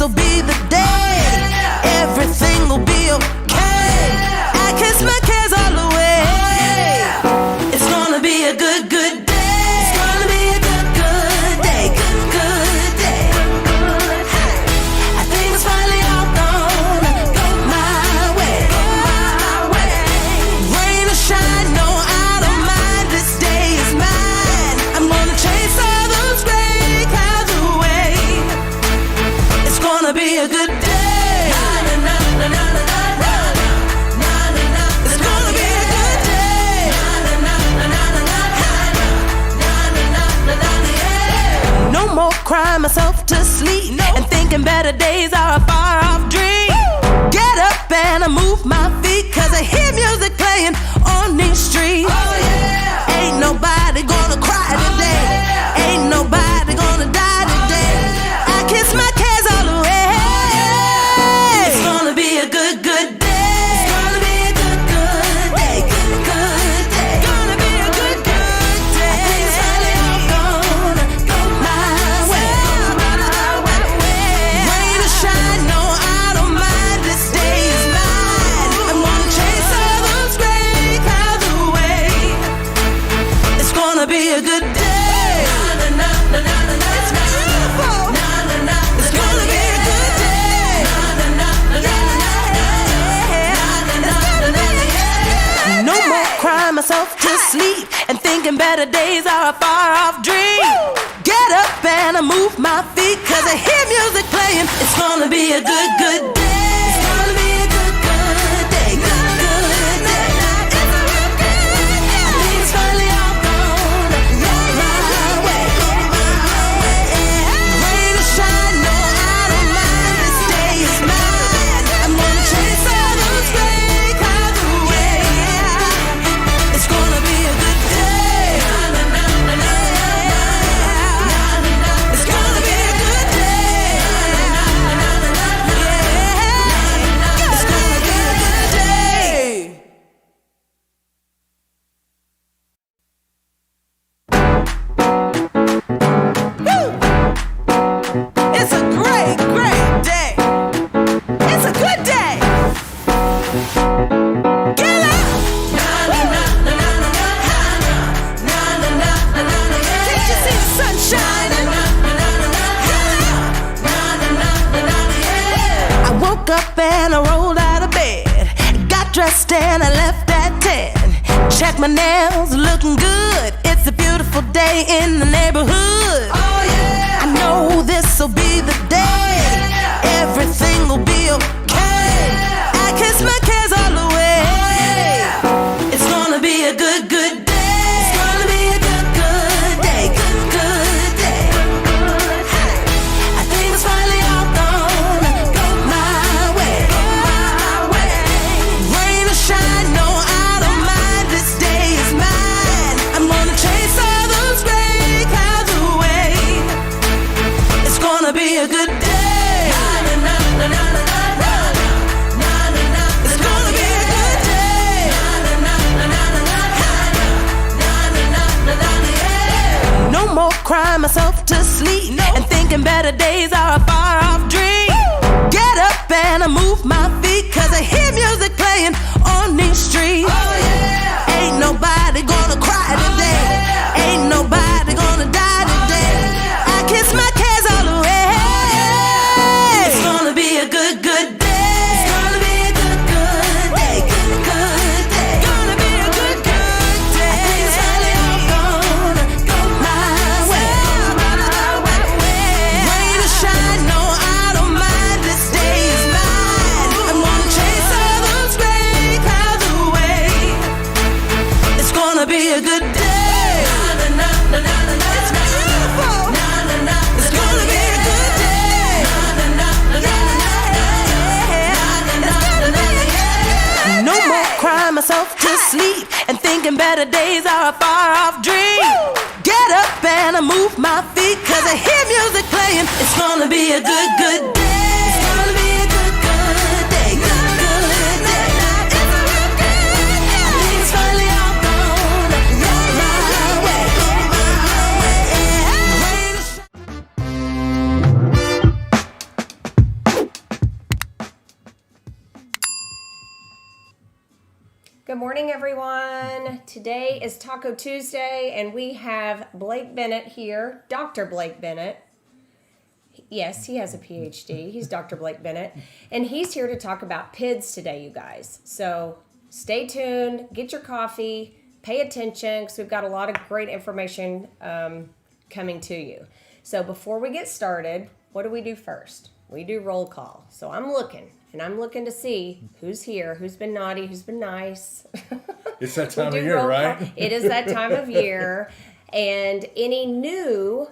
this'll be the day. Everything will be okay. I kiss my cares all away. It's gonna be a good, good day. It's gonna be a good, good day. Good, good day. I think it's finally all gonna go my way. Rain or shine, no, I don't mind. This day is mine. I'm gonna chase all those gray clouds away. It's gonna be a good day. It's gonna be a good day. No more crying myself to sleep and thinking better days are a far off dream. Get up and I move my feet, cause I hear music playing on these streets. Ain't nobody gonna cry today. Ain't nobody gonna die today. I kiss my cares all away. It's gonna be a good, good day. It's gonna be a good, good day. Good, good day. Gonna be a good, good day. I think it's finally all gonna go my way. Rain or shine, no, I don't mind. This day is mine. I'm gonna chase all those gray clouds away. It's gonna be a good day. It's beautiful. It's gonna be a good day. No more crying myself to sleep and thinking better days are a far off dream. Get up and I move my feet, cause I hear music playing. It's gonna be a good, good day. It's gonna be a good, good day. Good, good day. I think it's finally all gonna go my way. Rain or shine, no, I don't mind. This day is mine. I'm gonna chase all those gray clouds away. It's gonna be a good day. It's gonna be a good day. It's gonna be a good day. Woo! It's a great, great day. It's a good day. Get up! Can't you see the sun shining? I woke up and I rolled out of bed. Got dressed and I left at 10. Check my nails, looking good. It's a beautiful day in the neighborhood. I know this'll be the day. Everything will be okay. I kiss my cares all away. It's gonna be a good, good day. It's gonna be a good, good day. Good, good day. I think it's finally all gonna go my way. Rain or shine, no, I don't mind. This day is mine. I'm gonna chase all those gray clouds away. It's gonna be a good day. It's gonna be a good day. No more crying myself to sleep and thinking better days are a far off dream. Get up and I move my feet, cause I hear music playing on these streets. Ain't nobody gonna cry today. Ain't nobody gonna die today. I kiss my cares all away. It's gonna be a good, good day. It's gonna be a good, good day. Good, good day. Gonna be a good, good day. I think it's finally all gonna go my way. Rain or shine, no, I don't mind. This day is mine. I'm gonna chase all those gray clouds away. It's gonna be a good day. It's beautiful. It's gonna be a good day. No more crying myself to sleep and thinking better days are a far off dream. Get up and I move my feet, cause I hear music playing. It's gonna be a good, good day. It's gonna be a good, good day. Good, good day. I think it's finally all gonna go my way. Rain or shine. Good morning, everyone. Today is Taco Tuesday, and we have Blake Bennett here, Dr. Blake Bennett. Yes, he has a PhD. He's Dr. Blake Bennett, and he's here to talk about PIDS today, you guys. So stay tuned, get your coffee, pay attention, because we've got a lot of great information coming to you. So before we get started, what do we do first? We do roll call. So I'm looking to see who's here, who's been naughty, who's been nice. It's that time of year, right? It is that time of year. And any new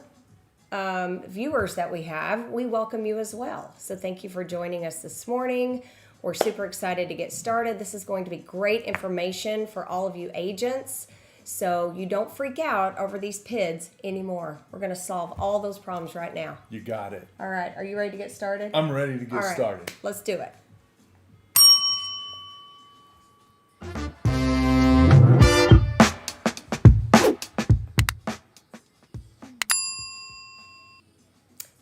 viewers that we have, we welcome you as well. So thank you for joining us this morning. We're super excited to get started. This is going to be great information for all of you agents. So you don't freak out over these PIDs anymore. We're going to solve all those problems right now. You got it. All right. Are you ready to get started? I'm ready to get started. Let's do it.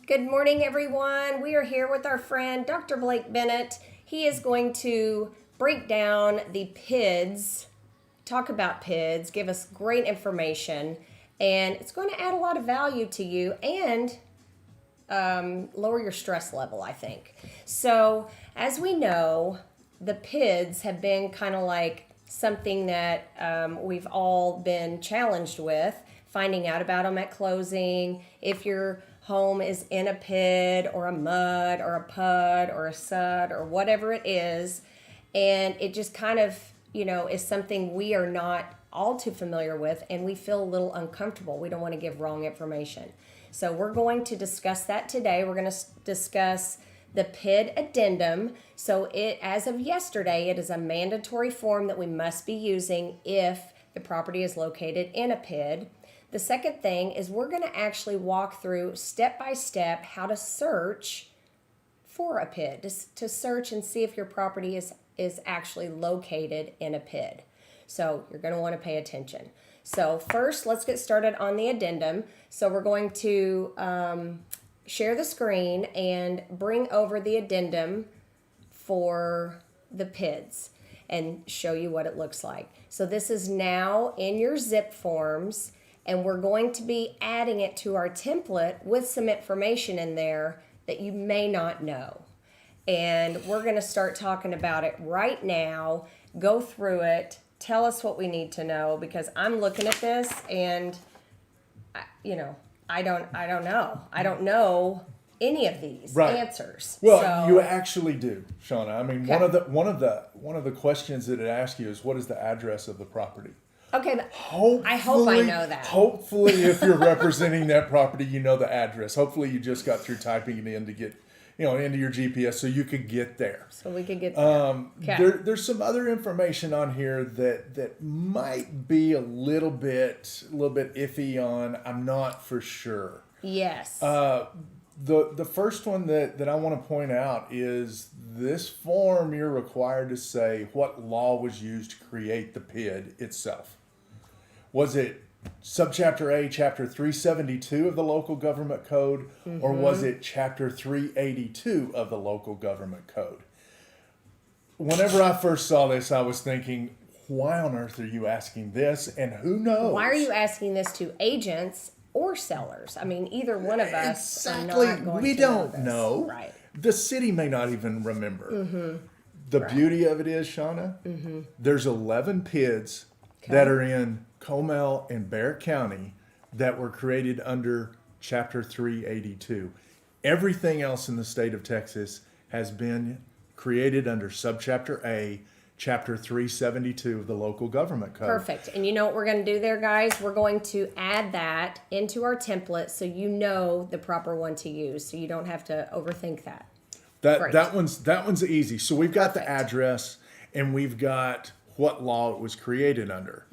Good morning, everyone. We are here with our friend, Dr. Blake Bennett. He is going to break down the PIDS, talk about PIDS, give us great information, and it's going to add a lot of value to you and lower your stress level, I think. So, as we know, the PIDS have been kind of like something that we've all been challenged with, finding out about them at closing, if your home is in a PID or a MUD or a PUD or a SUD or whatever it is, and it just kind of is something we are not all too familiar with, and we feel a little uncomfortable. We don't want to give wrong information. So we're going to discuss that today. We're going to discuss the PID Addendum. So as of yesterday, it is a mandatory form that we must be using if the property is located in a PID. The second thing is we're going to actually walk through step by step how to search for a PID, to search and see if your property is actually located in a PID. So you're going to want to pay attention. So first, let's get started on the addendum. So we're going to share the screen and bring over the addendum for the PIDs and show you what it looks like. So this is now in your zip forms, and we're going to be adding it to our template with some information in there that you may not know. And we're going to start talking about it right now, go through it, tell us what we need to know, because I'm looking at this and, I don't know. I don't know any of these answers. Well, you actually do, Shana. I mean, okay. one of the questions that it asks you is, what is the address of the property? Okay, I hope I know that. Hopefully, if you're representing that property, you know the address. Hopefully, you just got through typing it in to get into your GPS so you could get there. So we could get there. Okay. There's some other information on here that might be a little bit iffy on. I'm not for sure. Yes. The first one that I want to point out is this form. You're required to say what law was used to create the PID itself. Was it Subchapter A, Chapter 372 of the Local Government Code, or was it Chapter 382 of the Local Government Code? Whenever I first saw this, I was thinking, why on earth are you asking this, and who knows? Why are you asking this to agents or sellers? I mean, either one of us are not going we to don't know. Right. The city may not even remember. The beauty of it is, Shana, there's 11 PIDs that are in Comal and Bexar County that were created under Chapter 382. Everything else in the state of Texas has been created under Subchapter A, Chapter 372 of the Local Government Code. Perfect. And you know what we're going to do there, guys? We're going to add that into our template so you know the proper one to use, so you don't have to overthink that. That one's easy. So we've got the address, and we've got what law it was created under.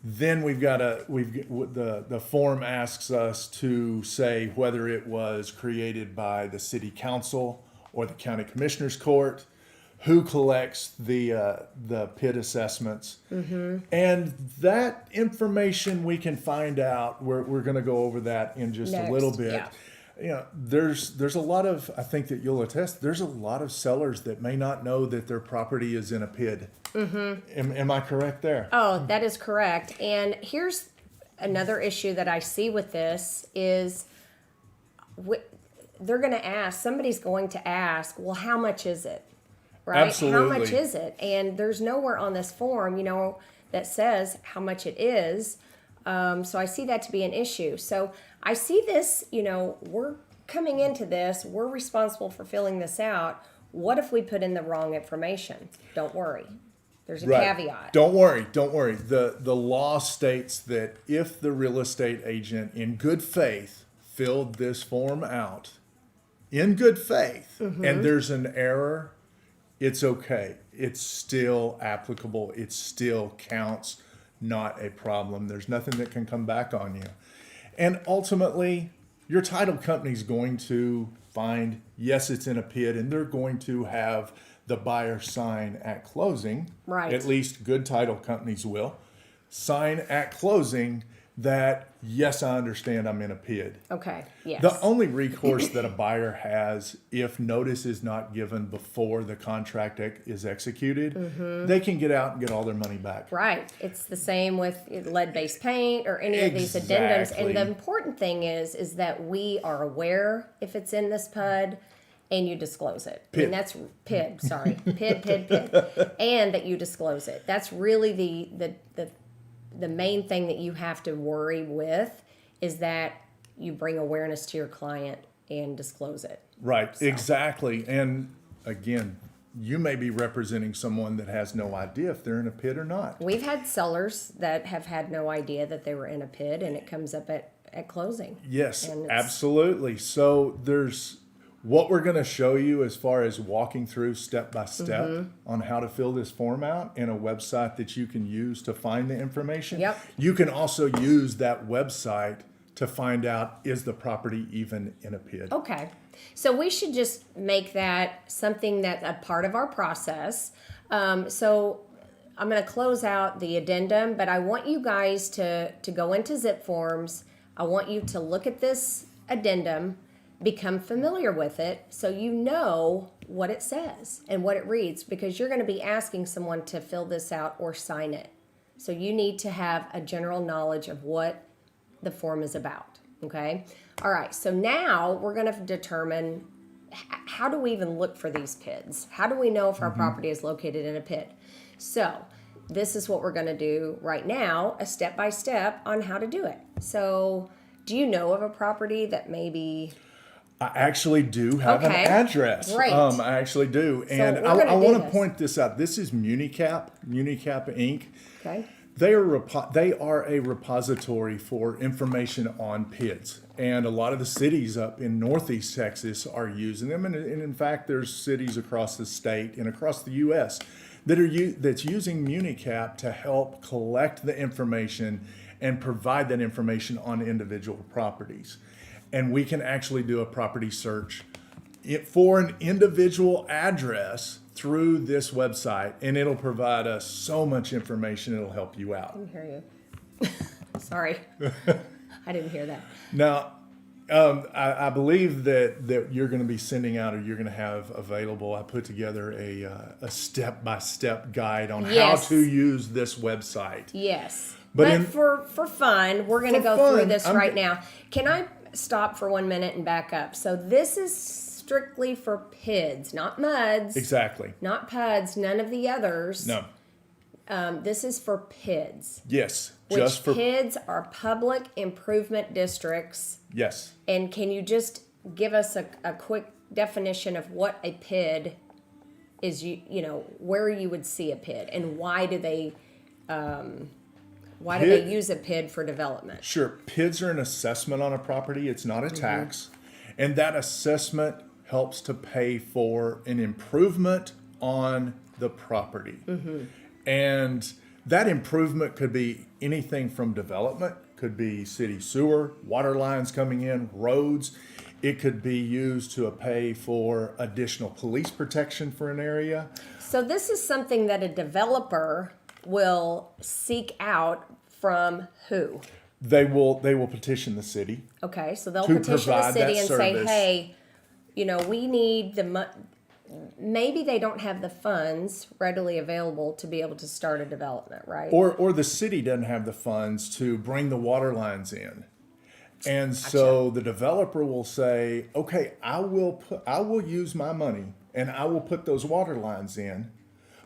Then the form asks us to say whether it was created by the city council or the county commissioner's court, who collects the PID assessments, and that information we can find out. We're going to go over that in just a little bit. there's a lot of, I think that you'll attest, there's a lot of sellers that may not know that their property is in a PID. Am I correct there? Oh, that is correct. And here's another issue that I see with this is they're going to ask, somebody's going to ask, well, how much is it? Right? Absolutely. How much is it? And there's nowhere on this form, that says how much it is. So I see that to be an issue. So I see this, we're coming into this, we're responsible for filling this out. What if we put in the wrong information? Don't worry. There's a caveat. Don't worry. The law states that if the real estate agent in good faith filled this form out in good faith and there's an error, it's okay. It's still applicable. It still counts. Not a problem. There's nothing that can come back on you. And ultimately, your title company's going to find, yes, it's in a PID, and they're going to have the buyer sign at closing. Right. At least good title companies will sign at closing that, yes, I understand I'm in a PID. Okay, yes. The only recourse that a buyer has if notice is not given before the contract is executed, they can get out and get all their money back. Right. It's the same with lead-based paint or any of these addendums. And the important thing is that we are aware if it's in this PUD and you disclose it. PID. And that's PID, sorry. PID. And that you disclose it. That's really the main thing that you have to worry with is that you bring awareness to your client and disclose it. Right, exactly. And again, you may be representing someone that has no idea if they're in a PID or not. We've had sellers that have had no idea that they were in a PID and it comes up at closing. Yes, And absolutely. So there's what we're going to show you as far as walking through step by step on how to fill this form out in a website that you can use to find the information. Yep. You can also use that website to find out, is the property even in a PID? Okay. So we should just make that something that's a part of our process. So I'm going to close out the addendum, but I want you guys to go into Zip Forms. I want you to look at this addendum, become familiar with it so you know what it says and what it reads, because you're going to be asking someone to fill this out or sign it. So you need to have a general knowledge of what the form is about. Okay. All right. So now we're going to determine how do we even look for these PIDs? How do we know if our property is located in a PID? So this is what we're going to do right now, a step-by-step on how to do it. So do you know of a property that maybe... I actually do have an address. Great. I actually do. And I want to point this out. This is Municap Inc. Okay. They are a repository for information on PIDs. And a lot of the cities up in Northeast Texas are using them. And in fact, there's cities across the state and across the U.S. that's using Municap to help collect the information and provide that information on individual properties. And we can actually do a property search for an individual address through this website, and it'll provide us so much information. It'll help you out. I didn't hear you. Sorry. I didn't hear that. Now, I believe that you're going to be sending out, or you're going to have available, I put together a step-by-step guide on how to use this website. Yes. But for fun, we're going to go through this right now. Can I stop for 1 minute and back up? So this is strictly for PIDs, not MUDs. Exactly. Not PUDs, none of the others. No. This is for PIDs. Yes. Which PIDs are public improvement districts. Yes. And can you just give us a quick definition of what a PID is, where you would see a PID, and why do they use a PID for development? Sure. PIDs are an assessment on a property. It's not a tax. And that assessment helps to pay for an improvement on the property. And that improvement could be anything from development, could be city sewer, water lines coming in, roads. It could be used to pay for additional police protection for an area. So this is something that a developer will seek out from who? They will petition the city. Okay, so they'll To petition the provide city that and say, service. hey, we need maybe they don't have the funds readily available to be able to start a development, right? Or the city doesn't have the funds to bring the water lines in. And so the developer will say, okay, I will use my money and I will put those water lines in,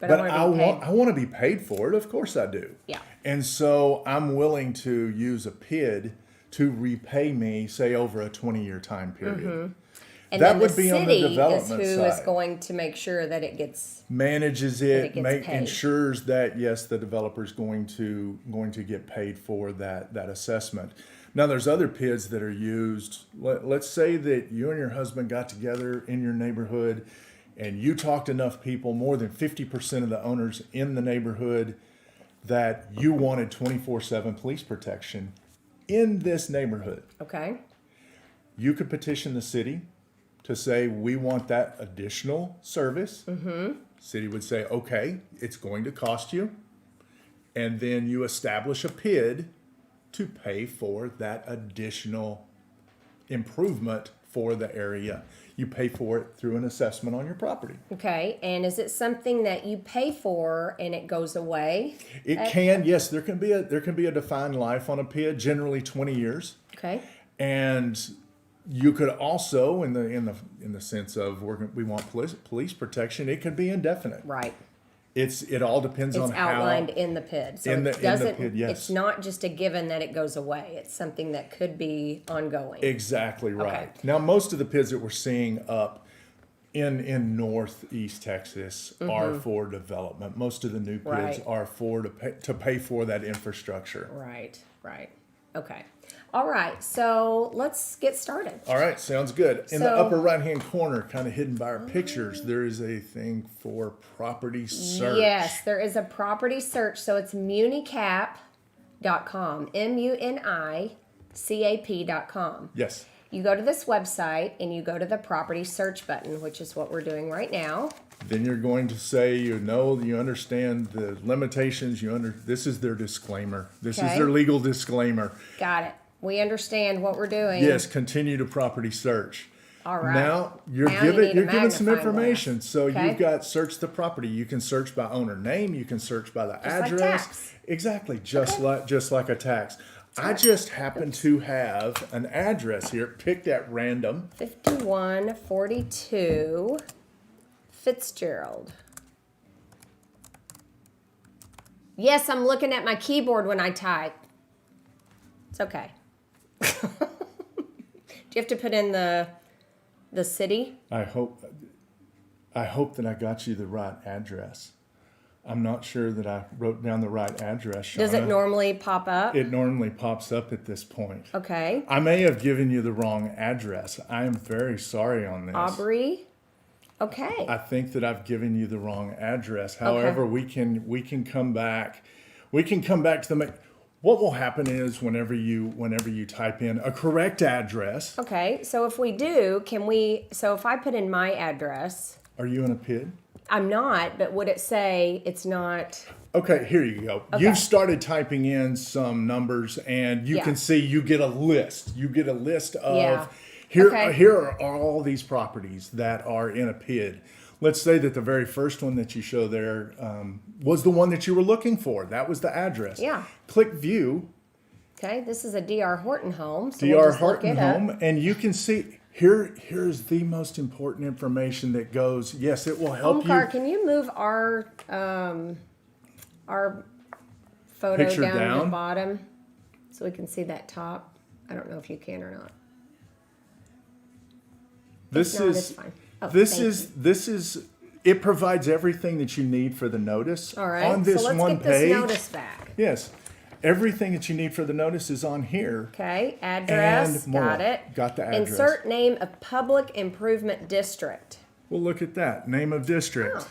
but I want to be paid for it. Of course I do. Yeah. And so I'm willing to use a PID to repay me, say, over a 20-year time period. Mm-hmm. And that then would the be on the city development is who is side. going to make sure that it gets Manages that it, it gets paid. ensures that yes, the developer's going to get paid for that assessment. Now, there's other PIDs that are used. Let's say that you and your husband got together in your neighborhood, and you talked enough people, more than 50% of the owners in the neighborhood, that you wanted 24/7 police protection in this neighborhood. okay. You could petition the city to say, we want that additional service. Mm-hmm. City would say, okay, it's going to cost you. And then you establish a PID to pay for that additional improvement for the area. You pay for it through an assessment on your property. Okay, and is it something that you pay for and it goes away? It can, yes, there can be a defined life on a PID, generally 20 years. Okay. And you could also, in the sense of we want police protection, it could be indefinite. Right. It all depends on It's how outlined in the PID. So in the it doesn't, PID, yes. it's not just a given that it goes away. It's something that could be ongoing. Exactly right. Okay. Now, most of the PIDs that we're seeing up in northeast Texas are for development. Most of the new PIDs Right. are to pay for that infrastructure. Right, right. Okay. All right, so let's get started. All right, sounds good. In the So- upper right-hand corner, kind of hidden by our pictures, there is a thing for property search. Yes, there is a property search. So it's municap.com, municap.com. Yes. You go to this website and you go to the property search button, which is what we're doing right now. Then you're going to say, you understand the limitations. This is their disclaimer. This is Okay. their legal disclaimer. Got it. We understand what we're doing. Yes, continue to property search. All right. Now you're Now you need a given some magnifying information. glass. So Okay. you've got search the property. You can search by owner name. You can search by the like address. tax. Exactly, just like a tax. I just happen to have an address here picked at random. 5142 Fitzgerald. Yes, I'm looking at my keyboard when I type. It's okay. Do you have to put in the city? I hope that I got you the right address. I'm not sure that I wrote down the right address, Shana. Does it normally pop up? It normally pops up at this point. Okay. I may have given you the wrong address. I am very sorry on this. Aubrey. Okay. I think that I've given you the wrong address. However, we can come back. We can come back to the. What will happen is whenever you type in a correct address. Okay. So if we do, so if I put in my address, Are you in a PID? I'm not, but would it say it's not? Okay, here you go. Okay. You've started typing in some numbers, and you Yeah. can see you get a list. You get a list of Yeah. here. Okay. Here are all these properties that are in a PID. Let's say that the very first one that you show there was the one that you were looking for. That was the address. Yeah. Click View. Okay, this is a D.R. Horton home. So DR we'll just look Horton it up. home, and you can see here's the most important information that goes. Yes, it will help Omkar, you. can you move our photo Picture down to the down? bottom so we can see that top? I don't know if you can or not. This not, is it's fine. Oh, this thank is this is it provides everything that you need for the notice. All right, On this so let's one get page. this notice back. Yes. Everything that you need for the notice is on here. Okay, address, And more. got it. Got the address. Insert name of public improvement district. Well, look at that. Name of district. Oh,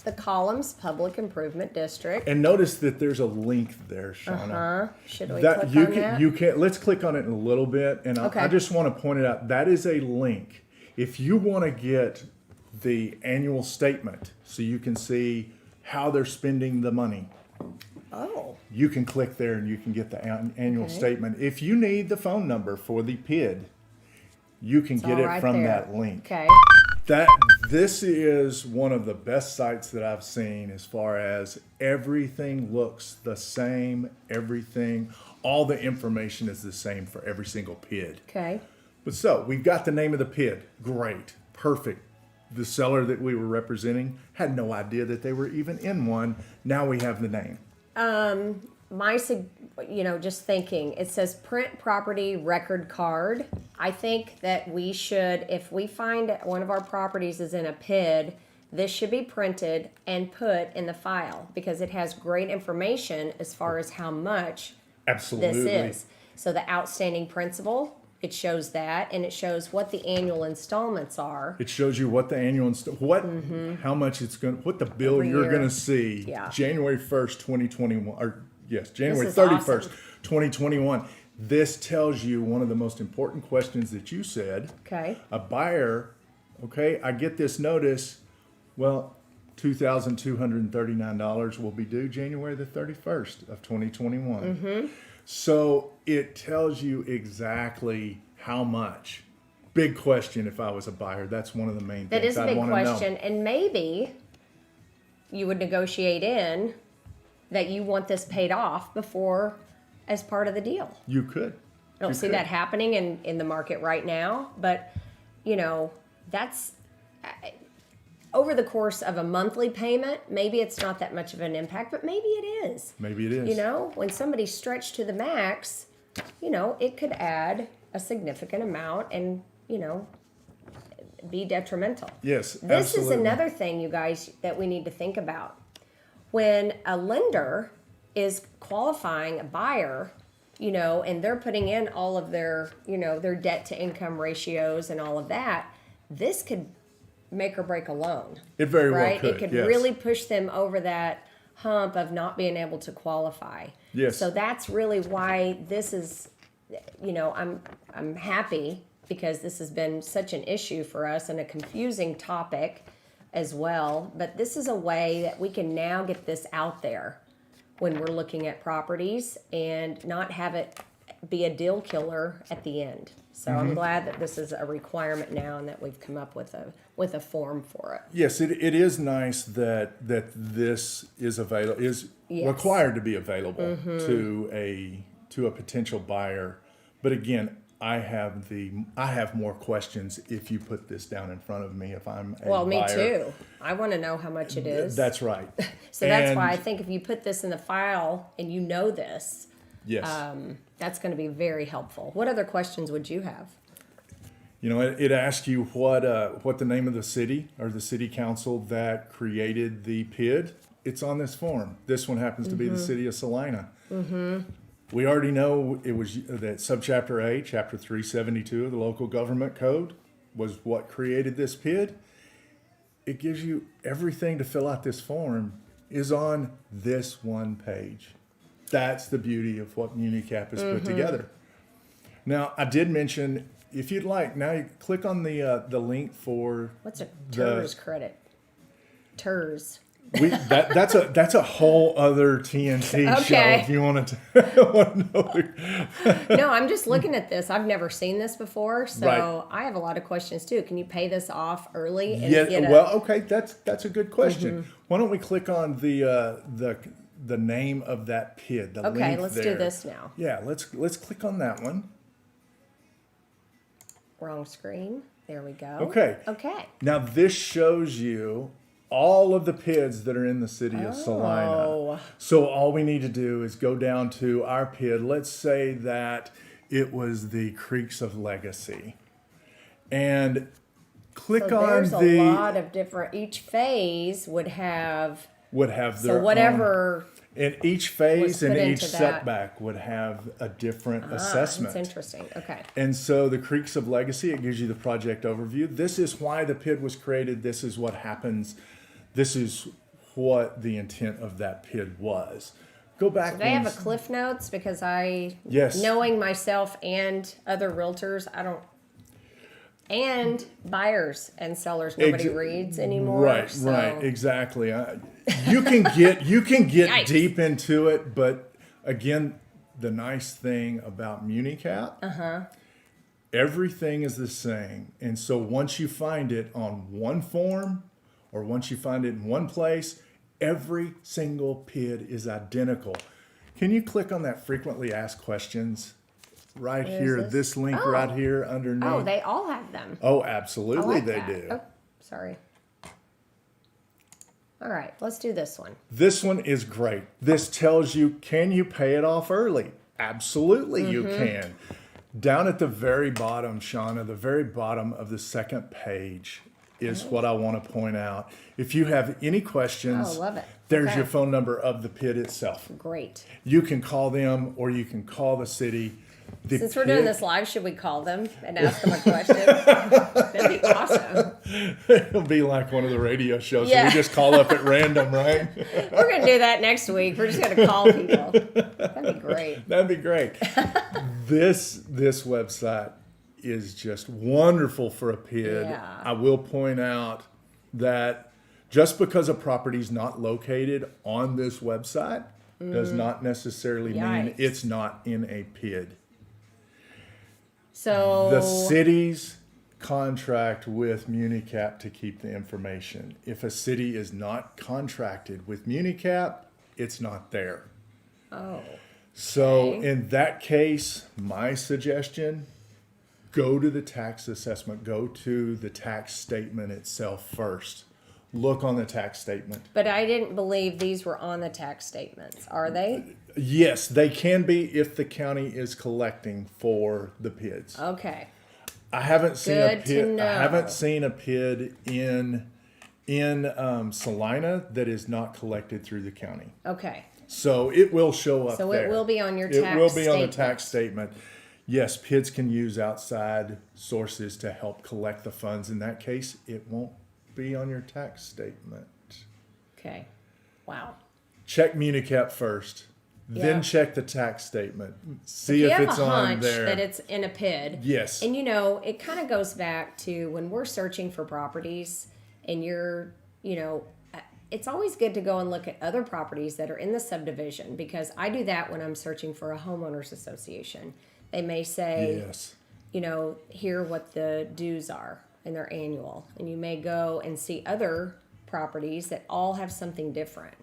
the columns, public improvement district. And notice that there's a link there, Shana. Should we That click you on can that? you can let's click on it in a little bit, and Okay. I just want to point it out. That is a link. If you want to get the annual statement, so you can see how they're spending the money. Oh. You can click there and you can get the annual Okay. statement. If you need the phone number for the PID, you can get all it right from there. that link. Okay. This is one of the best sites that I've seen as far as everything looks the same, all the information is the same for every single PID. Okay. But so we've got the name of the PID. Great. Perfect. The seller that we were representing had no idea that they were even in one. Now we have the name. Just thinking, it says print property record card. I think that we should, if we find one of our properties is in a PID, this should be printed and put in the file because it has great information as far as how much Absolutely. this is. So the outstanding principal, it shows that, and it shows what the annual installments are. It shows you what the annual, how much it's going, what the bill Every you're year. going to see. Yeah. January 1st, 2021, or yes, January is 31st, awesome. 2021. This tells you one of the most important questions that you said. Okay. A buyer, okay, I get this notice. Well, $2,239 will be due January the 31st of 2021. Mm-hmm. So it tells you exactly how much. Big question if I was a buyer. That's one of the main That things is a I'd big want to know. question, and maybe you would negotiate in that you want this paid off before as part of the deal. You could. I don't see that happening in the market right now, but that's over the course of a monthly payment. Maybe it's not that much of an impact, but maybe it is. Maybe it is. When somebody's stretched to the max, it could add a significant amount and be detrimental. Yes, This absolutely. is another thing, you guys, that we need to think about. When a lender is qualifying a buyer, and they're putting in all of their, their debt to income ratios and all of that, this could make or break a loan. It very well right? could, It could yes. really push them over that hump of not being able to qualify. Yes. So that's really why this is, I'm happy because this has been such an issue for us and a confusing topic as well. But this is a way that we can now get this out there when we're looking at properties and not have it be a deal killer at the end. So Mm-hmm. I'm glad that this is a requirement now and that we've come up with a form for it. Yes, it is nice that this is available, is Yes. required to be available to a potential buyer. But again, I have more questions if you put this down in front of me if I'm a Well, me buyer. too. I want to know how much it is. That's right. So that's And- why I think if you put this in the file and this, Yes. that's going to be very helpful. What other questions would you have? It asks you what the name of the city or the city council that created the PID. It's on this form. This one happens to be the city of Salina. Mm-hmm. We already know it was that subchapter A, chapter 372 of the local government code was what created this PID. It gives you everything to fill out this form is on this one page. That's the beauty of what MuniCap has put together. Now, I did mention, if you'd like, now you click on the link for What's a TERS credit? TERS. that's a whole other TNT show Okay. if you want to know. No, I'm just looking at this. I've never seen this before, so Right. I have a lot of questions too. Can you pay this off early? And Yeah, get well, okay, that's a good question. Why don't we click on the name of that PID? The Okay, link let's there. do this now. Yeah, let's click on that one. Wrong screen. There we go. Okay. Okay. Now this shows you all of the PIDs that are in the city of Salina. Oh. So all we need to do is go down to our PID. Let's say that it was the Creeks of Legacy. And click So on there's the a lot of different. Each phase would have. would have So their whatever. and each phase was and put each into that. setback would have a different assessment. That's interesting. Okay. And so the Creeks of Legacy, it gives you the project overview. This is why the PID was created. This is what happens. This is what the intent of that PID was. Go back. Do they have a ones- Cliff Notes? Because Yes. knowing myself and other realtors, I don't. And buyers and sellers, nobody reads anymore. Right, so. right, exactly. You can get Yikes. deep into it, but again, the nice thing about MuniCap, everything is the same. And so once you find it on one form, or once you find it in one place, every single PID is identical. Can you click on that frequently asked questions right here, this link right here underneath? Oh, they all have them. Oh, absolutely I like they that. do. Oh, sorry. All right, let's do this one. This one is great. This tells you, can you pay it off early? Absolutely you can. Down at the very bottom, Shana, the very bottom of the second page is what I want to point out. If you have any questions, Oh, love it. there's Okay. your phone number of the PID itself. Great. You can call them or you can call the city. The Since we're doing PID this live, should we call them and ask them a question? That'd be awesome. It'll be like one of the radio shows where Yeah. we just call up at random, right? We're going to do that next week. We're just going to call people. That'd be great. That'd be great. This website is just wonderful for a PID. Yeah. I will point out that just because a property is not located on this website does not necessarily mean Yikes. it's not in a PID. So, The cities contract with MuniCap to keep the information. If a city is not contracted with MuniCap, it's not there. oh, So Okay. in that case, my suggestion, go to the tax assessment, go to the tax statement itself first. Look on the tax statement. but I didn't believe these were on the tax statements. Are they? Yes, they can be if the county is collecting for the PIDs. Okay. I haven't seen Good a to PID. know. I haven't seen a PID in Salina that is not collected through the county. Okay. So it will show up So there. it will be on your It tax will be on the statement. tax statement. Yes, PIDs can use outside sources to help collect the funds. In that case, it won't be on your tax statement. Okay. Wow. Check MuniCap first, Yeah. then check the tax statement. See You if have it's a on hunch there. that it's in a PID. Yes. And you know, it kind of goes back to when we're searching for properties and you're, you know, it's always good to go and look at other properties that are in the subdivision because I do that when I'm searching for a homeowners association. They may say, Yes. you know, here what the dues are and their annual. And you may go and see other properties that all have something different.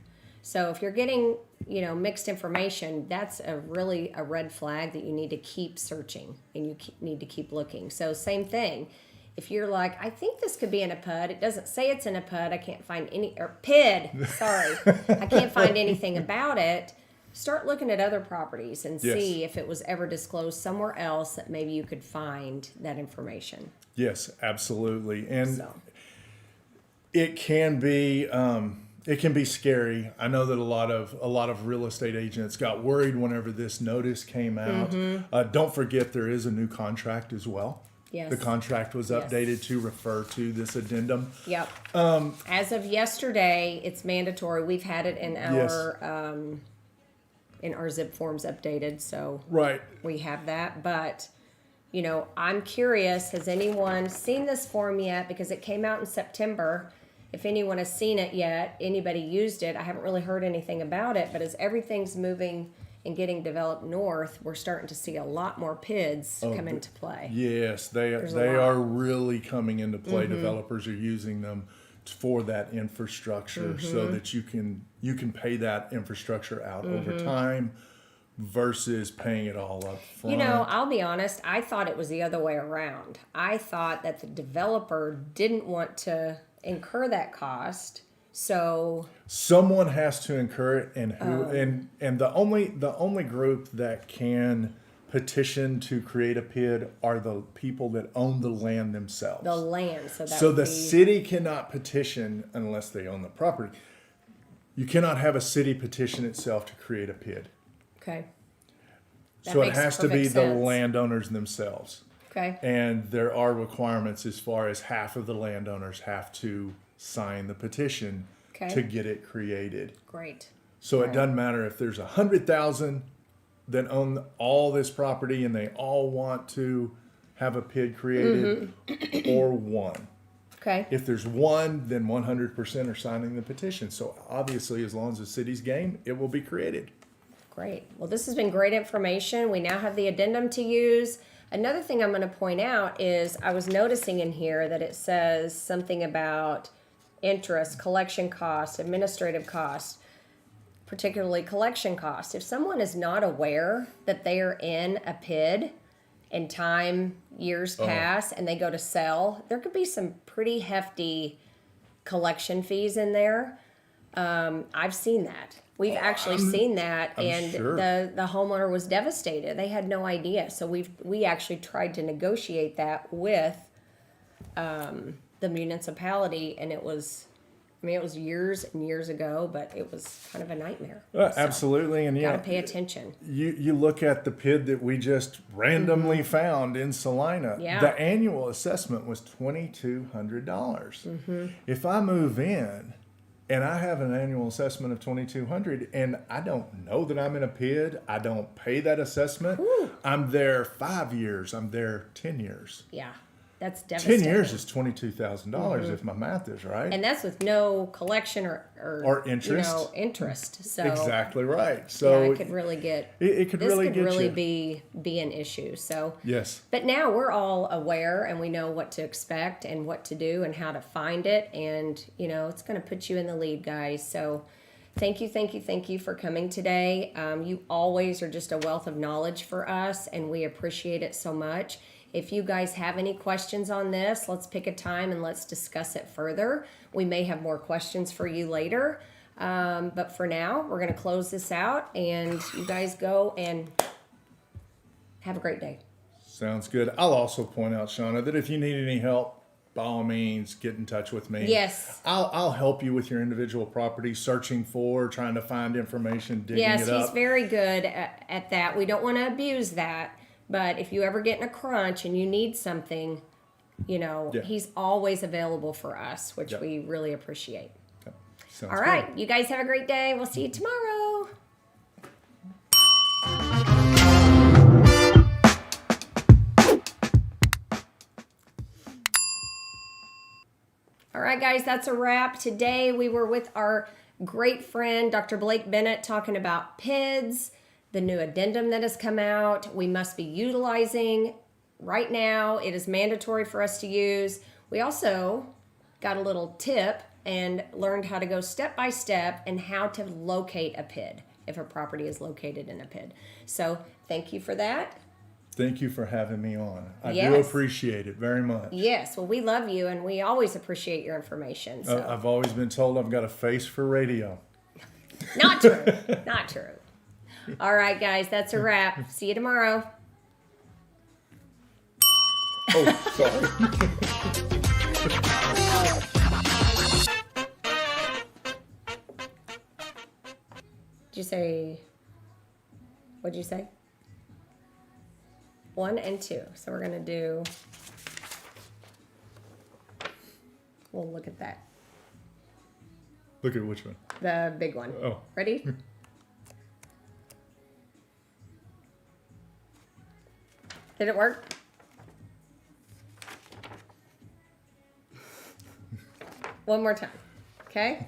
So if you're getting, you know, mixed information, that's a red flag that you need to keep searching and you need to keep looking. So same thing. If you're like, I think this could be in a PUD, it doesn't say it's in a PUD, I can't find any, or PID, sorry, I can't find anything about it, start looking at other properties and Yes. see if it was ever disclosed somewhere else that maybe you could find that information. Yes, absolutely. And So, it can be scary. I know that a lot of real estate agents got worried whenever this notice came out. Don't forget there is a new contract as well. Yes. The contract was Yes. updated to refer to this addendum. yep. As of yesterday, it's mandatory. We've had it in our zip forms updated, so Right. we have that. But, you know, I'm curious, has anyone seen this form yet? Because it came out in September. If anyone has seen it yet, anybody used it, I haven't really heard anything about it. But as everything's moving and getting developed north, we're starting to see a lot more PIDs come into play. Yes, they a are lot. really coming into play. Developers are using them for that infrastructure so that you can pay that infrastructure out over time versus paying it all up front. You know, I'll be honest, I thought it was the other way around. I thought that the developer didn't want to incur that cost. So someone has to incur it, and and the only group that can petition to create a PID are the people that own the land themselves. the land, so that So would the be, city cannot petition unless they own the property. You cannot have a city petition itself to create a PID. okay. That So it makes has to be perfect the sense. landowners themselves. Okay. And there are requirements as far as half of the landowners have to sign the petition Okay. to get it created. Great. So it doesn't matter if there's 100,000 that own all this property and they all want to have a PID created or one. Okay. If there's one, then 100% are signing the petition. So obviously, as long as the city's game, it will be created. Great. Well, this has been great information. We now have the addendum to use. Another thing I'm going to point out is I was noticing in here that it says something about interest, collection costs, administrative costs, particularly collection costs. If someone is not aware that they are in a PID and years pass and they go to sell, there could be some pretty hefty collection fees in there. I've seen that. We've actually seen that, and sure. the homeowner was devastated. They had no idea. So we actually tried to negotiate that with the municipality, and it was years and years ago, but it was kind of a nightmare. Absolutely, and Got to pay attention. You look at the PID that we just randomly found in Salina. Yeah. The annual assessment was $2,200. If I move in and I have an annual assessment of $2,200, and I don't know that I'm in a PID, I don't pay that assessment. Ooh. I'm there 5 years. I'm there 10 years. Yeah, that's devastating. 10 years is $22,000 if my math is right. And that's with no collection or interest. Interest. So Exactly right. So yeah, it could really get it could really get you. be an issue. So Yes. But now we're all aware and we know what to expect and what to do and how to find it, and it's going to put you in the lead, guys. So thank you for coming today. You always are just a wealth of knowledge for us, and we appreciate it so much. If you guys have any questions on this, let's pick a time and let's discuss it further. We may have more questions for you later. But for now, we're going to close this out, and you guys go and have a great day. Sounds good. I'll also point out, Shana, that if you need any help, by all means, get in touch with me. Yes. I'll help you with your individual property, searching for, trying to find information, digging Yes, it up. he's very good at that. We don't want to abuse that. But if you ever get in a crunch and you need something, he's always available for us, which we really appreciate. Okay. Sounds All right. good. You guys have a great day. We'll see you tomorrow. All right, guys, that's a wrap. Today we were with our great friend, Dr. Blake Bennett, talking about PIDS, the new addendum that has come out. We must be utilizing right now. It is mandatory for us to use. We also got a little tip and learned how to go step by step and how to locate a PID if a property is located in a PID. So thank you for that. Thank you for having me on. I do Yes. appreciate it very much. Yes, well, we love you, and we always appreciate your information. So. I've always been told I've got a face for radio. Not true. Not true. All right, guys, that's a wrap. See you tomorrow. Oh, sorry. What'd you say? 1 and 2. So we're going to do, we'll look at that. Look at which one? The big one. Oh. Ready? Did it work? One more time. Okay?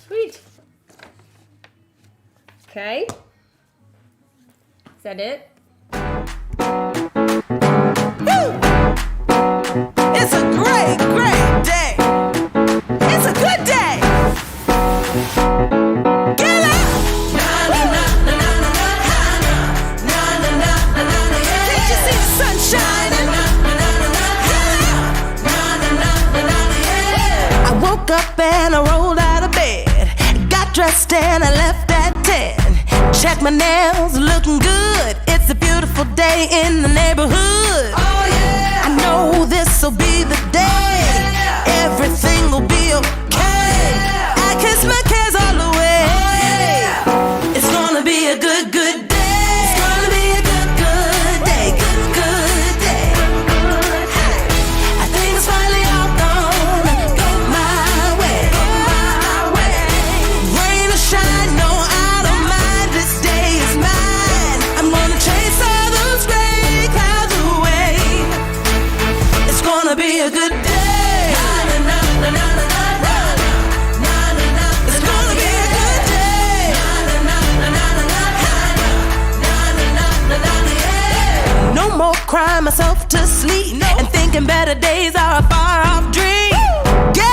Sweet. Okay. Is that it? It's a great, great day. It's a good day. Get up. Can't you see the sun shining? I woke up and I rolled out of bed. Got dressed and I left at 10. Check my nails, looking good. It's a beautiful day in the neighborhood. I know this'll be the day. Everything will be okay. I kiss my cares all away. It's gonna be a good, good day. It's gonna be a good, good day. Good, good day. I think it's finally all gone. crying myself to sleep and thinking better days are